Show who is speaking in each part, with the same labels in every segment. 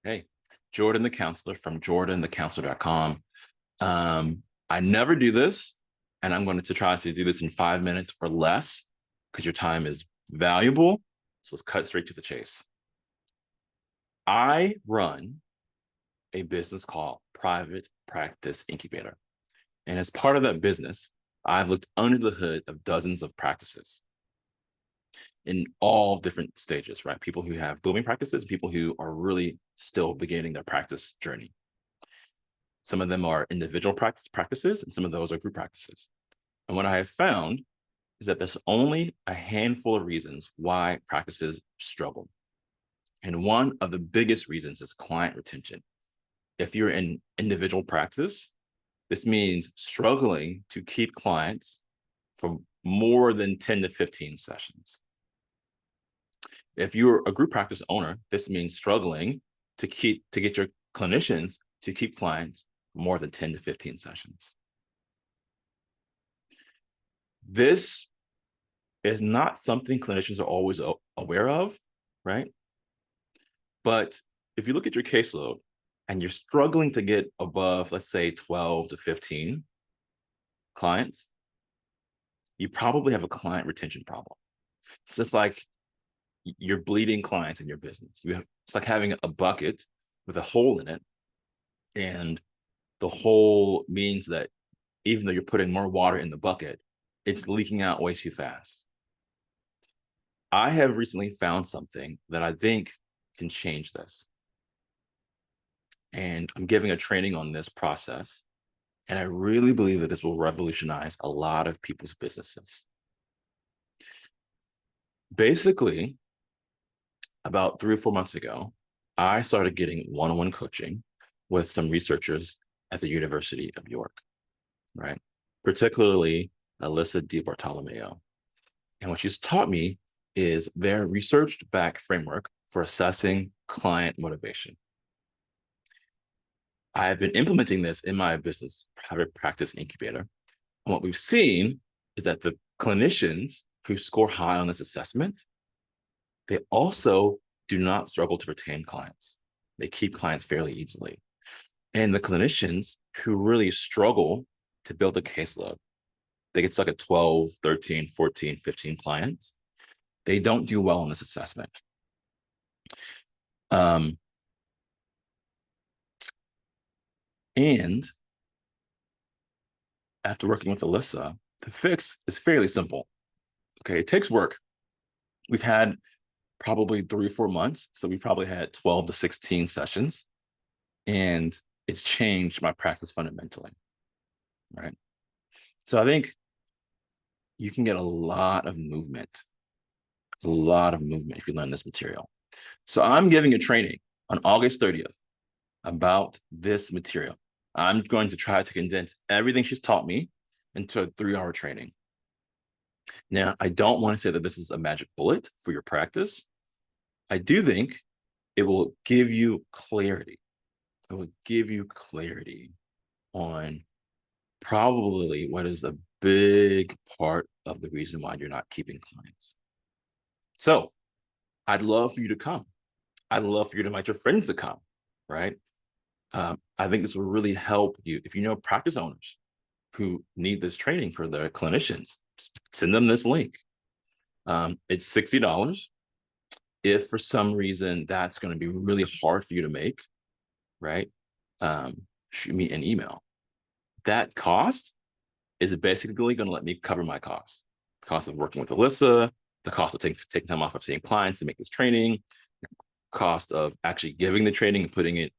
Speaker 1: Hey, Jordan the Counselor from jordanthecounselor.com. I never do this, and I'm going to try to do this in 5 minutes or less because your time is valuable. So let's cut straight to the chase. I run a business called Private Practice Incubator. And as part of that business, I've looked under the hood of dozens of practices in all different stages, right? People who have booming practices, people who are really still beginning their practice journey. Some of them are individual practices, and some of those are group practices. And what I have found is that there's only a handful of reasons why practices struggle. And one of the biggest reasons is client retention. If you're in individual practice, this means struggling to keep clients for more than 10 to 15 sessions. If you're a group practice owner, this means struggling to get your clinicians to keep clients more than 10 to 15 sessions. This is not something clinicians are always aware of, right? But if you look at your caseload and you're struggling to get above, let's say 12 to 15 clients, you probably have a client retention problem. It's just like you're bleeding clients in your business. It's like having a bucket with a hole in it, and the hole means that even though you're putting more water in the bucket, it's leaking out way too fast. I have recently found something that I think can change this. And I'm giving a training on this process. And I really believe that this will revolutionize a lot of people's businesses. Basically, about 3 or 4 months ago, I started getting one-on-one coaching with some researchers at the University of York, right? Particularly Alyssa DiBartolomeo. And what she's taught me is their researched back framework for assessing client motivation. I have been implementing this in my business, Private Practice Incubator. And what we've seen is that the clinicians who score high on this assessment, they also do not struggle to retain clients. They keep clients fairly easily. And the clinicians who really struggle to build a caseload, they get stuck at 12, 13, 14, 15 clients. They don't do well on this assessment. And after working with Alyssa, the fix is fairly simple. Okay, it takes work. We've had probably 3 or 4 months. So we probably had 12 to 16 sessions, and it's changed my practice fundamentally, right? So I think you can get a lot of movement if you learn this material. So I'm giving a training on August 30th about this material. I'm going to try to condense everything she's taught me into a 3-hour training. Now, I don't want to say that this is a magic bullet for your practice. I do think it will give you clarity. It will give you clarity on probably what is a big part of the reason why you're not keeping clients. So I'd love for you to come. I'd love for you to invite your friends to come, right? I think this will really help you. If you know practice owners who need this training for their clinicians, send them this link. It's $60. If for some reason that's going to be really hard for you to make, right? Shoot me an email. That cost is basically going to let me cover my costs. The cost of working with Alyssa, the cost of taking time off of seeing clients to make this training, the cost of actually giving the training and putting it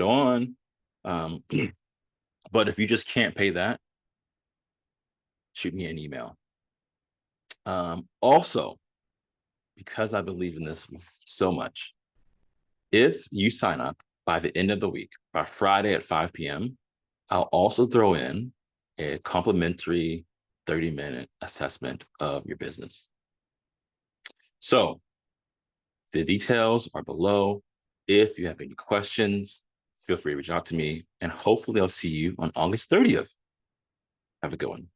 Speaker 1: on. But if you just can't pay that, shoot me an email. Also, because I believe in this so much, if you sign up by the end of the week, by Friday at 5 p.m., I'll also throw in a complimentary 30-minute assessment of your business. So the details are below. If you have any questions, feel free to reach out to me, and hopefully I'll see you on August 30th. Have a good one.